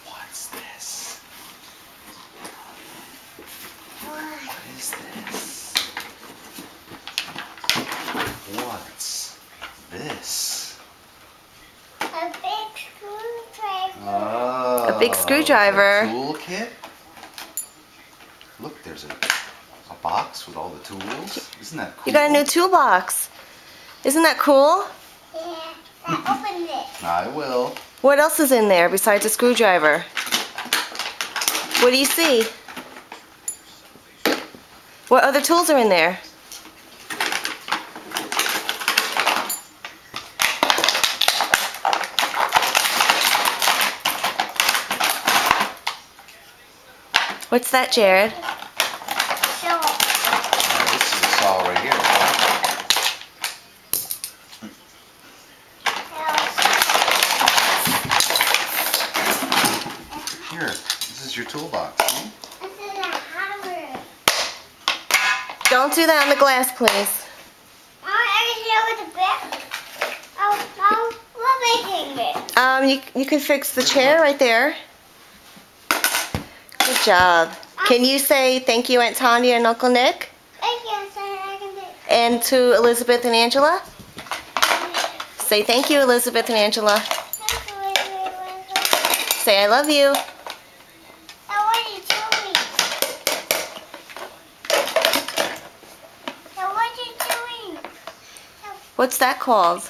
What's this? What is this? What's this? A big screwdriver. Oh, A big screwdriver. A toolkit? Look, there's a box with all the tools. Isn't that cool? You got a new toolbox. Isn't that cool? Yeah, I opened it. I will. What else is in there besides a screwdriver? What do you see? What other tools are in there? What's that, Jared? So, This is a saw right here. Here, this is your toolbox. See? this is a hammer. Don't do that on the glass, please. Mom, I can hear with the bit. Oh, Mom, what making it? You can fix the chair right there. Good job. Can you say thank you, Aunt Tanya and Uncle Nick? Thank you, so I can do it. And to Elizabeth and Angela? Say thank you, Elizabeth and Angela. Say I love you. Now what are you doing? Now what are you doing? What's that called?